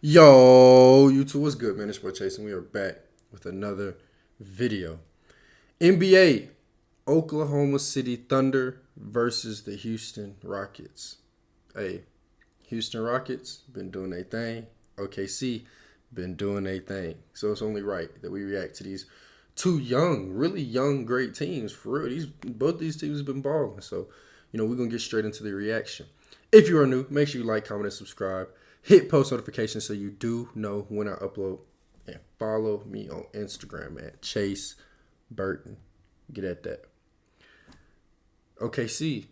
Yo, YouTube, what's good, man? It's boy Chase, and we are back with another video. NBA, Oklahoma City Thunder versus the Houston Rockets. Hey, Houston Rockets been doing their thing. OKC been doing their thing. So it's only right that we react to these two young, really young, great teams. For real, both these teams have been balling. So, we're going to get straight into the reaction. If you are new, make sure you like, comment, and subscribe. Hit post notifications so you do know when I upload. And follow me on Instagram at ChaiseBurton. Get at that. OKC,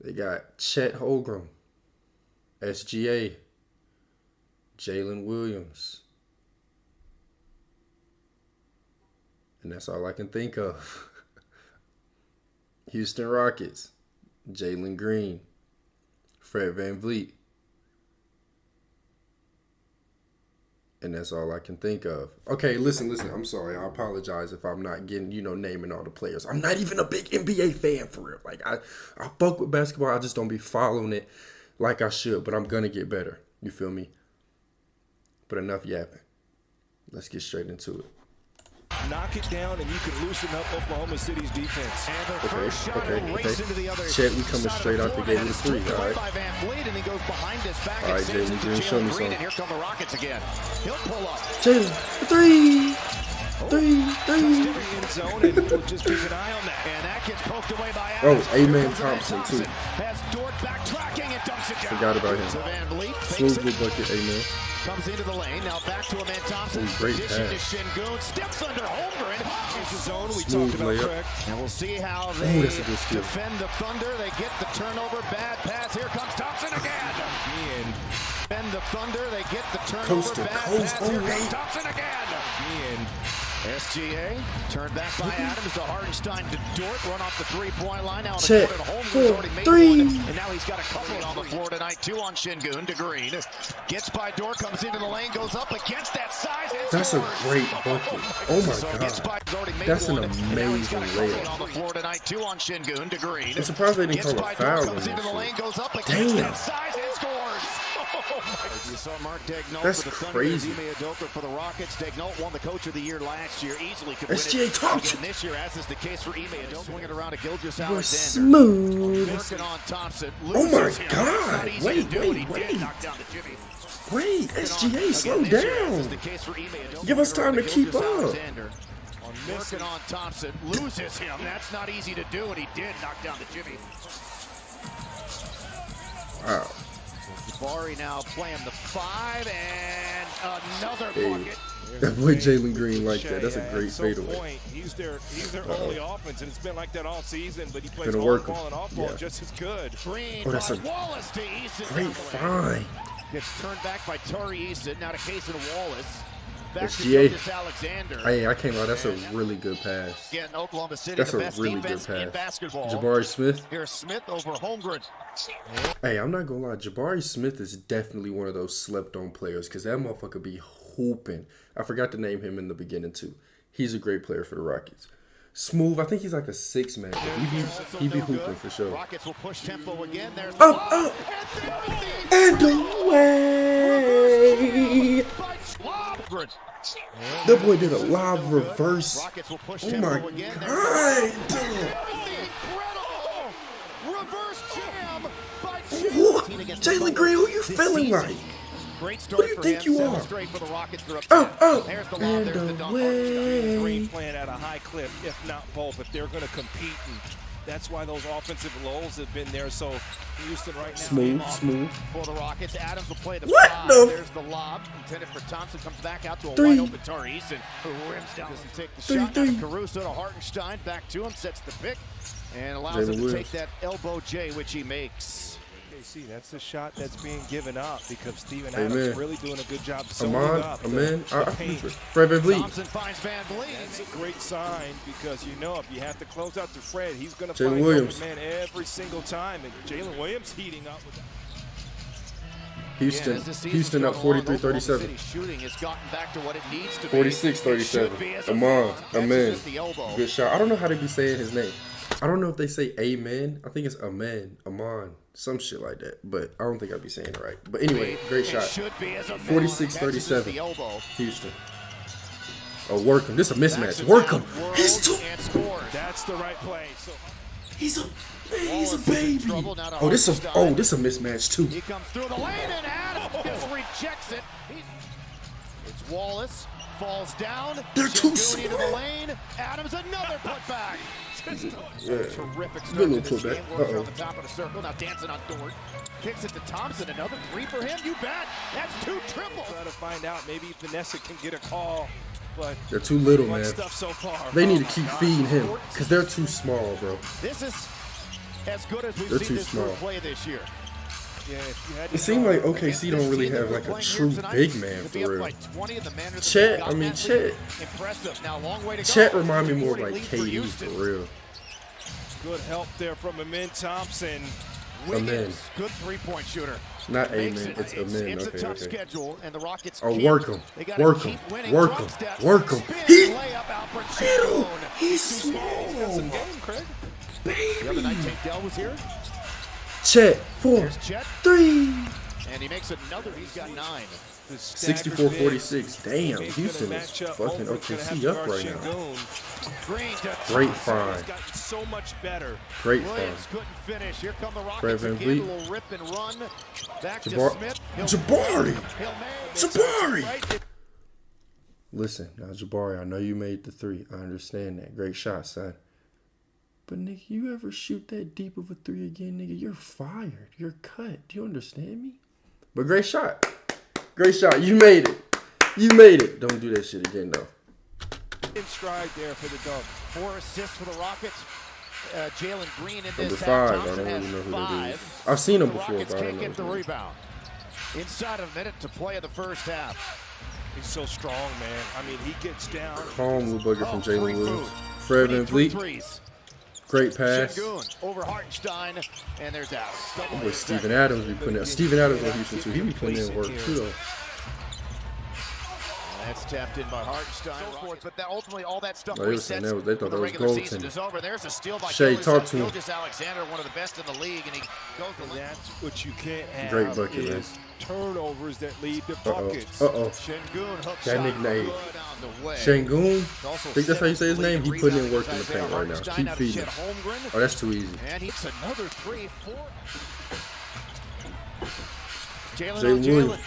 they got Chet Holmgren, SGA, Jalen Williams. And that's all I can think of. Houston Rockets, Jalen Green, Fred VanVleet. And that's all I can think of. Okay, listen. I'm sorry. I apologize if I'm not getting, naming all the players. I'm not even a big NBA fan for real. Like, I fuck with basketball. I just don't be following it like I should. But I'm going to get better. You feel me? But enough yapping. Let's get straight into it. Knock it down, and you can loosen up Oklahoma City's defense. Okay. Chet, we coming straight out the gate with a three, all right? All right, Jalen Green, show me something. Here come the Rockets again. He'll pull up. Jalen, three. Zone, and we'll just keep an eye on that. And that gets poked away by Adams. Oh, Amen Thompson, too. Has Dort backtracking and dunks it down. Forgot about him. Smooth good bucket, Amen. Comes into the lane, now back to Amen Thompson. Oh, great pass. To Şengün, steps under Holmgren. Here's the zone we Smooth talked about, layup. Craig. And we'll see how they that's a good steal. defend the Thunder. They get the turnover, bad pass. Here comes Thompson again. Defend the Thunder, they get the turnover, Coast to bad coast, pass. Here oh, comes Thompson again. SGA turned back by Adams to Hartenstein to Dort, run off the three-point line. Now Chet, Holmgren's already made three. one, and now he's got a couple on the floor tonight. Two on Şengün to Green. Gets by Dort, comes into the lane, goes up against that size. That's a great bucket. Oh my So God. That's an amazing layup. On the floor tonight. Two on Şengün to Green. I'm surprised they didn't call a foul on comes into the this lane, shit. goes up against Damn. that size and scores. You saw Mark Daigneault That's for the Thunder, crazy. Ime Udoka for the Rockets. Daigneault won the Coach of the Year last year. Easily could win SGA it Thompson. again this year, as is the case for Ime Udoka. Swinging around to Gilgeous Boy, Alexander. smooth. Working on Thompson. Oh my Loses him. God. It's not easy Wait, to do, and he wait. did knock down the Jimmy. Wait, SGA, Again slow this year, as is down. the case for Ime Udoka. Give us time to keep Gilgeous up. Alexander. Working on Thompson. Loses him. That's not easy to do, and he did knock down the Jimmy. Wow. Jabari now playing the 5 and another Hey, bucket. that boy Jalen Green like that. That's a great At some fadeaway. point, he's their only offense, and it's been like that all season. But he plays Gonna on work ball him. and off ball Yeah. just as good. Green Oh, that's by a Wallace to Eason. Great find. Gets turned back by Tari Eason. Now to Kaysen Wallace. Back to SGA. Gilgeous Alexander. Hey, I can't lie. That's a really good pass. Again, Oklahoma City, That's the a best really good defense in pass. basketball. Jabari Smith. Here's Smith over Holmgren. Hey, I'm not gonna lie. Jabari Smith is definitely one of those slept-on players because that motherfucker be hooping. I forgot to name him in the beginning too. He's a great player for the Rockets. Smooth. I think he's like a 6-man. He be hooping for sure. Rockets will push tempo again. There's Up, and away. Holmgren. That boy did a live reverse. Rockets will push Oh tempo my again. God. Incredible reverse jam by Jalen Green, who you feeling like? Great Who start do you for think him. you 7 are? straight for the Rockets. They're up Oh, 10. There's the lob, and there's the dunk. away. Green playing at a high clip, if not both, if they're going to compete. And that's why those offensive lows have been there. So Houston right now. Smooth. For the Rockets, Adams will play the What 5. the- There's the lob intended for Thompson. Comes back out to a Three. wide open Tari Eason, who rims down and take the shot. Now Three. to Caruso to Hartenstein. Back to him, sets the pick, and allows Jalen him to Williams. take that elbow J, which he makes. See, that's the shot that's being given up because Steven Amen. Adams is really doing a good job sewing Ahmad, up Amen. the paint. Fred VanVleet. Thompson finds Van That's Vliet. a great sign because if you have to close out to Fred, he's going to Jalen find Williams. open man every single time. And Jalen Williams heating up with that. Houston up 43-37. Shooting has gotten back to what it needs to be. 46-37. Ahmad, Amen. Good shot. I don't know how to be saying his name. I don't know if they say amen. I think it's amen, amon, some shit like that. But I don't think I'd be saying it right. But anyway, great shot. 46-37, Houston. Oh, work him. This is a mismatch. Work him. He's too. That's the right play. So He's a baby. Oh, this is a mismatch too. He comes through the lane and Adams just rejects it. It's Wallace. Falls down. They're too small. Into the lane. Adams another putback. Yeah. Terrific start Good to little this game. putback. Works on the top of the circle. Now dancing on Dort. Kicks it to Thompson. Another three for him. You bet. That's 2 triples. Trying to find out. Maybe Vanessa can get a call. But They're too little, man. stuff so far. They need to keep feeding him because they're too small, bro. This is as good as we've They're seen too this small. group play this year. Yeah, It seemed like OKC don't really have like a true big man for real. Chet, I mean Chet. Chet remind me more of like KD for real. Good help there from Amin Thompson. Amen. Good three-point shooter. Not amen, it's amen. It's a tough Okay. schedule, and the Rockets Oh, work him, work him, work him, work him. He's small. Some game, Craig. The other night, Tank Dell was here. Chet, 4, 3. And he makes another. He's got 9. 64-46. Damn, Houston is fucking OKC up right now. Great find. So much better. Great Williams find. couldn't finish. Here come the Fred Rockets Van again. A Vliet. little rip and run. Back to Smith. Jabari. Jabari. Jabari. Listen, now Jabari, I know you made the 3. I understand that. Great shot, son. But, nigga, you ever shoot that deep of a 3 again, nigga, you're fired. You're cut. Do you understand me? But great shot. Great shot. You made it. You made it. Don't do that shit again, though. In stride there for the dunk. 4 assists for the Rockets. Jalen Green in this Number 5. half. I Thompson don't has really know who that 5. is. I've seen him The before, Rockets but I don't can't know get the who it is. rebound. Inside a minute to play in the first half. He's so strong, man. I mean, he gets down. Calm little bugger from free Jalen Williams. food. Fred Van Vliet. Threes. Great pass. Sengun over Hartenstein, and there's Adams. Boy, Steven Adams be putting in. Steven Adams on Houston too. He be putting in work too though. That's tapped in by Hartenstein. So forth, but that ultimately all that stuff No, they thought that was the regular season goaltending. is over. There's a steal by Shay, talk to him. Alexander, one of the best in the league, and he goes to And that's what you can't have. Great bucket, man. is turnovers that lead to buckets. Sengun hook That shot nigga name. good on the way. Shengun. Also Think that's how you say his name? He putting in rebounding work in the Isaiah paint right now. Hartenstein Keep out of feeding. Chet Holmgren. Oh, that's too easy. And he's another 3-4. Jay Jalen. Williams.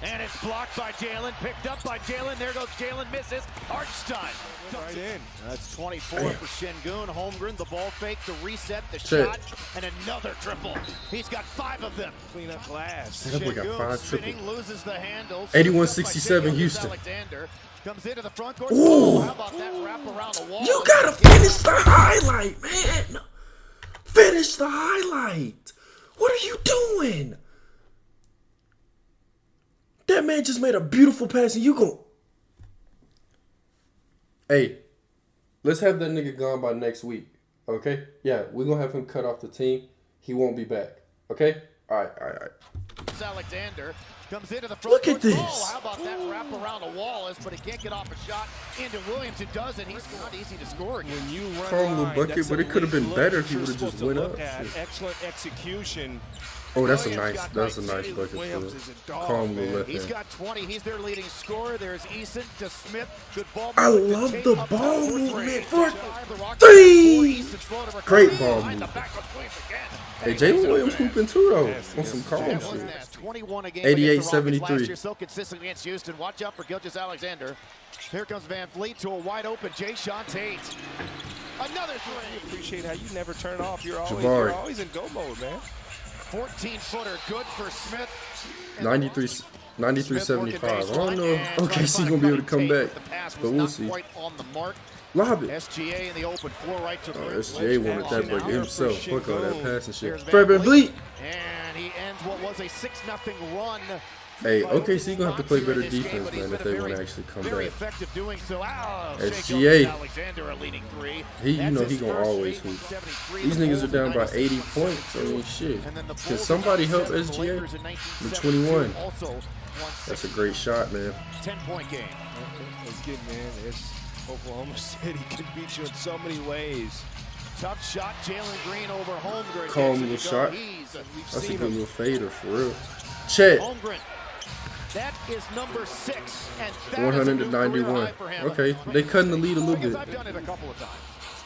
And it's blocked by Jalen, picked up by Jalen. There goes Jalen, misses. Hartenstein. Right in. That's 24 for Sengun. Holmgren, the ball fake, the reset, the Check. shot, and another triple. He's got 5 of them. Clean up glass. That boy got Sengun 5 spinning, triples. loses the handle. 81-67 Houston. Alexander comes into the front court. Ooh. Oh, how about that wrap around the wall? You gotta finish the highlight, man. Finish the highlight. What are you doing? That man just made a beautiful pass and you go. Hey, let's have that nigga gone by next week. Okay? Yeah, we're gonna have him cut off the team. He won't be back. Okay? Alright. Alexander comes into the front Look at court. this. Oh, how about that wrap around the wall? But he can't get off a shot into Williams. It does, and he's not easy to score again. When you run Calm little line, bucket, that's but a it could have been look better if he you're would have just supposed to went look up. at. Shit. Excellent execution. Oh, that's a Williams nice got bucket for Williams it. is a dog, Calm man. little left He's hand. got 20. He's their leading scorer. There's Eason to Smith. Good ball. I movement to love Tate the up ball top for movement three. for The Rockets three. have 4. Eason's flow to recover. Great ball Behind the movement. back of Williams again. Hey, And he makes Jalen it Williams open. hooping too though. Yes, On some yes, calm Jalen That shit. wasn't that 21 a game 88-73. last year, so consistent against Houston. Watch out for Gilgeous Alexander. Here comes Van Vliet to a wide open Jay Sean Tate. Another I 3. appreciate how you never turn off. You're Jabari. always in go mode, man. 14-footer, good for Smith. 93-75. I don't know if OKC gonna be able to come back, but we'll see. Quite on the mark. Lob it. SGA in the open floor right to Oh, the SGA wanted that Now bucket himself. for Fuck all that Shingo. passing shit. Here's Fred Van Vliet. And he ends what was a 6-0 run. Hey, OKC gonna have to play Spots better here in this game, defense, but he's man, if been they a want to very- actually come Very back. effective doing so. SGA. Alexander a leading 3. He, you That's know, his he gonna first always streak, hoop. 73. These The niggas are Bulls down in by 80 96, points. I mean, shit. and then the Can Bulls in somebody help 97, the SGA? Lakers in The 1972 21. Also won That's a 6 great shot, man. 10-point game. It's good, man. Oklahoma City can beat you in so many ways. Tough shot, Jalen Green over Holmgren. Calm little shot. That's a good little fader for real. Chet. Holmgren. That is number 6. And 191. Okay, they cutting the lead a little bit. I've done it a couple of times.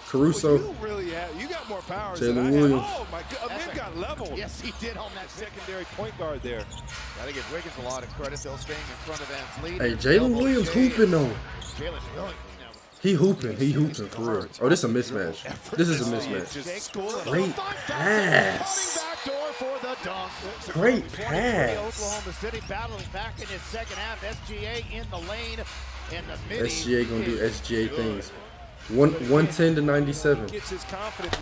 Caruso. Well, you really have. You got more powers Jalen than I Williams. have. Oh my God, man got leveled. Yes, he did on that Secondary point guard there. Gotta give Wiggins a lot of credit. They'll staying in front of Van's lead. Hey, Jalen Williams hooping though. Jalen Williams. He hooping for real. Oh, this is a mismatch. This is a mismatch. Great pass. Great pass. Oklahoma City battling back in his second half. SGA in the lane. In the mid. SGA gonna do SGA things. 110 to 97.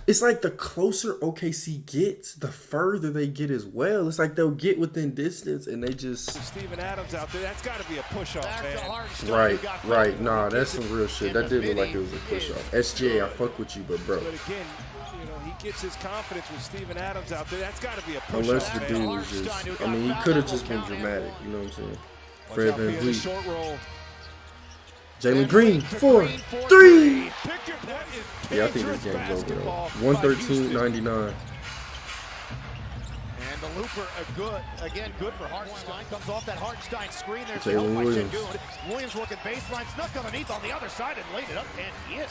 It's like the closer OKC gets, the further they get as well. It's like they'll get within distance and they just. Steven Adams out there. That's got to be a push-off, man. Right. Nah, that's some real shit. That did look like it was a push-off. SGA, I fuck with you, but bro. But again, he gets his confidence with Steven Adams out there. That's got to be a push-off. Unless the dude was just. I mean, he could have just been dramatic. You know what I'm saying? Fred VanVleet. Jalen Green, 4, 3. Yeah, I think this game's over though. 113-99. And the looper, good for Hartenstein. Comes off that Hartenstein screen. There's Jalen Williams. Williams looking baseline, snuck underneath on the other side and laid it up and in.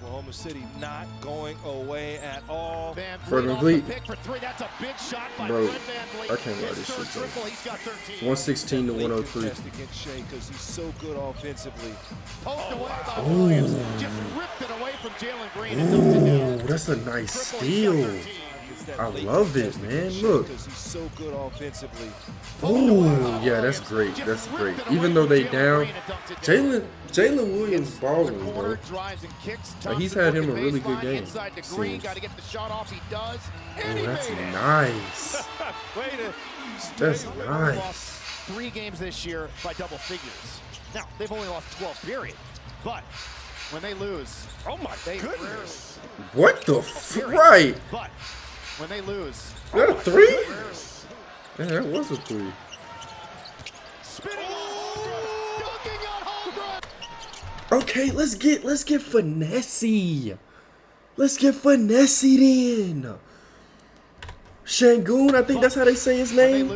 Oklahoma City not going away at all. Fred VanVleet. For 3. That's a big shot by Bro, Fred VanVleet. I can't lie this shit, bro. He's got 13. 116 to 103. Against Shea because he's so good offensively. Poked away by Williams. Just ripped it away from Jalen Green and dumped it down. Ooh, that's a nice steal. I love it, man. Look. Because he's so good offensively. Oh, yeah, that's great. That's great. Even though they down, Jalen Williams balling, bro. Like, he's had him a really good game. Seems. Oh, that's nice. That's nice. 3 games this year by double figures. Now, they've only lost 12, period. But when they lose, oh my goodness. What the right? But when they lose, is that a 3? Yeah, that was a 3. Okay, let's get finessey. Let's get finessey then. Shangoon, I think that's how they say his name.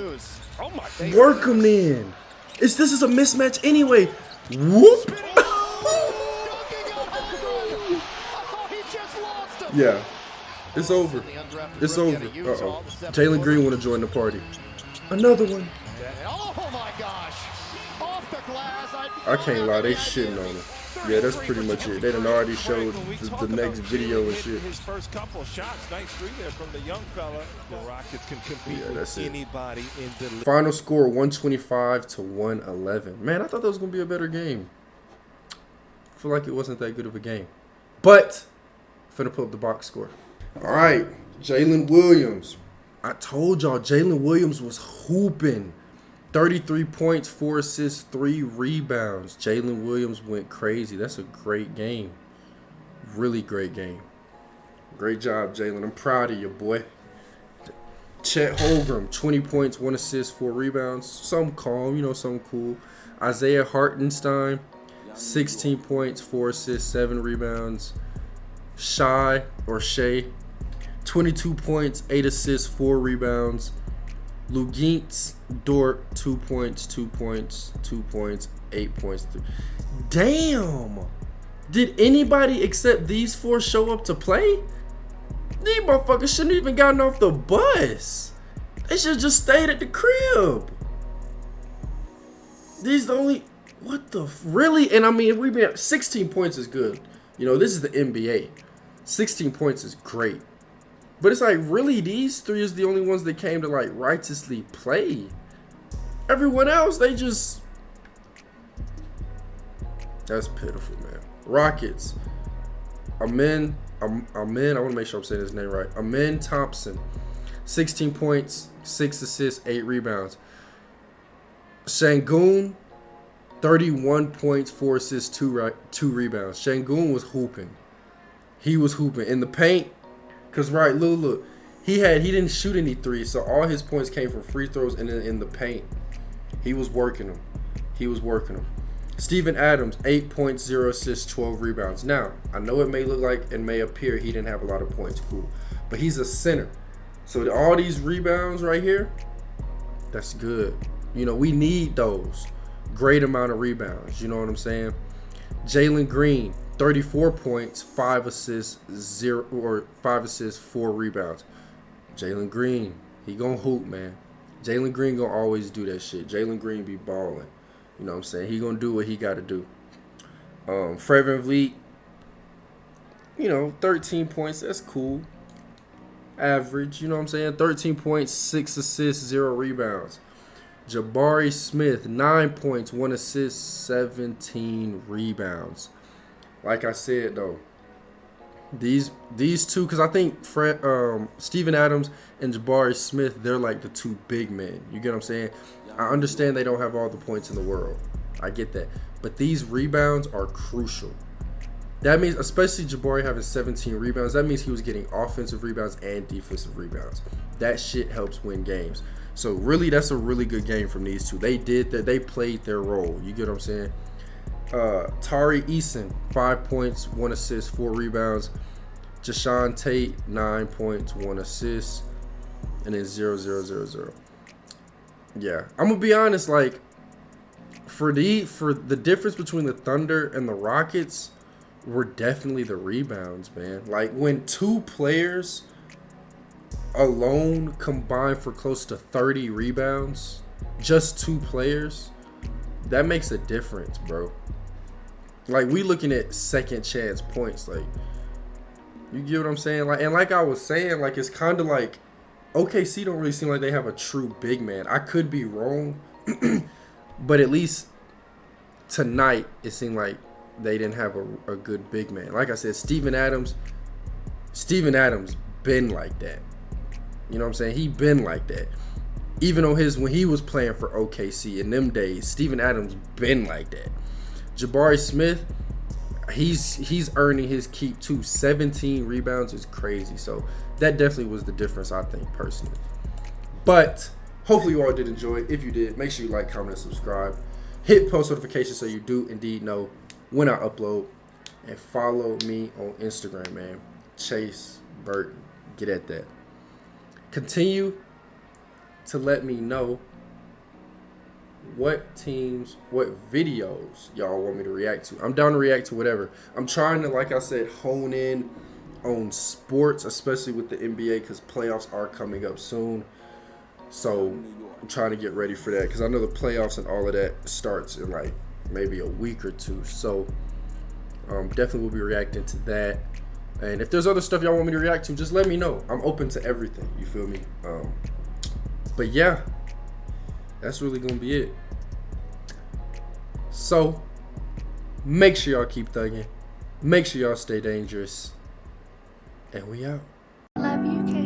Work him then. This is a mismatch anyway. Whoop. Yeah. It's over. It's over. Uh-oh. Jalen Green want to join the party. Another one. Oh my gosh. Off the glass. I can't lie, they shitting on him. Yeah, that's pretty much it. They done already showed the next video and shit. His first couple of shots, nice 3 there from the young fella. The Rockets can compete with anybody in the league. Final score 125 to 111. Man, I thought that was gonna be a better game. I feel like it wasn't that good of a game. But I'm finna pull up the box score. Alright, Jalen Williams. I told y'all Jalen Williams was hooping. 33 points, 4 assists, 3 rebounds. Jalen Williams went crazy. That's a great game. Really great game. Great job, Jalen. I'm proud of you, boy. Chet Holmgren, 20 points, 1 assist, 4 rebounds. Something calm, something cool. Isaiah Hartenstein, 16 points, 4 assists, 7 rebounds. Shea, 22 points, 8 assists, 4 rebounds. Luguentz Dort, 2 points, 2 points, 2 points, 8 points. Damn! Did anybody except these 4 show up to play? These motherfuckers shouldn't even gotten off the bus. They should just stayed at the crib. These the only. What the really? And I mean, if we been 16 points is good. This is the NBA. 16 points is great. But it's like, really, these 3 is the only ones that came to, like, righteously play. Everyone else, they just... That's pitiful, man. Rockets. Amen, I want to make sure I'm saying his name right. Amen Thompson. 16 points, 6 assists, 8 rebounds. Shangoon, 31 points, 4 assists, 2 rebounds. Shangoon was hooping. He was hooping. In the paint... Cause look, he didn't shoot any 3s, so all his points came from free throws and in the paint. He was working them. Steven Adams, 8 points, 0 assists, 12 rebounds. Now, I know it may look like and may appear he didn't have a lot of points. Cool. But he's a center. So all these rebounds right here, that's good. You know, we need those. Great amount of rebounds. You know what I'm saying? Jalen Green, 34 points, 5 assists, 4 rebounds. Jalen Green, he gonna hoop, man. Jalen Green gonna always do that shit. Jalen Green be balling. You know what I'm saying? He gonna do what he gotta do. Fred VanVleet, you know, 13 points. That's cool. Average, you know what I'm saying? 13 points, 6 assists, 0 rebounds. Jabari Smith, 9 points, 1 assist, 17 rebounds. Like I said, though, these two, because I think Steven Adams and Jabari Smith, they're like the two big men. You get what I'm saying? I understand they don't have all the points in the world. I get that. But these rebounds are crucial. That means, especially Jabari having 17 rebounds, that means he was getting offensive rebounds and defensive rebounds. That shit helps win games. So really, that's a really good game from these two. They did that. They played their role. You get what I'm saying? Tari Eason, 5 points, 1 assist, 4 rebounds. Jashawn Tate, 9 points, 1 assist, and then 0, 0, 0, 0. Yeah, I'm gonna be honest. Like for the difference between the Thunder and the Rockets, were definitely the rebounds, man. Like when two players alone combine for close to 30 rebounds, just two players, that makes a difference, bro. Like we looking at second chance points, like you get what I'm saying? Like, and like I was saying, like it's kind of like OKC don't really seem like they have a true big man. I could be wrong, but at least tonight it seemed like they didn't have a good big man. Like I said, Steven Adams been like that. You know what I'm saying? He been like that. Even on when he was playing for OKC in them days, Steven Adams been like that. Jabari Smith, he's earning his keep too. 17 rebounds is crazy. So that definitely was the difference, I think, personally. But hopefully you all did enjoy it. If you did, make sure you like, comment, and subscribe. Hit post notifications so you do indeed know when I upload. And follow me on Instagram, man. ChaiseBurton. Get at that. Continue to let me know what teams, what videos y'all want me to react to. I'm down to react to whatever. I'm trying to, like I said, hone in on sports, especially with the NBA, because playoffs are coming up soon. So I'm trying to get ready for that, because I know the playoffs and all of that starts in like maybe a week or two. So definitely will be reacting to that. And if there's other stuff y'all want me to react to, just let me know. I'm open to everything. You feel me? But yeah, that's really going to be it. So, make sure y'all keep thugging. Make sure y'all stay dangerous. And we out. Love you, Kate.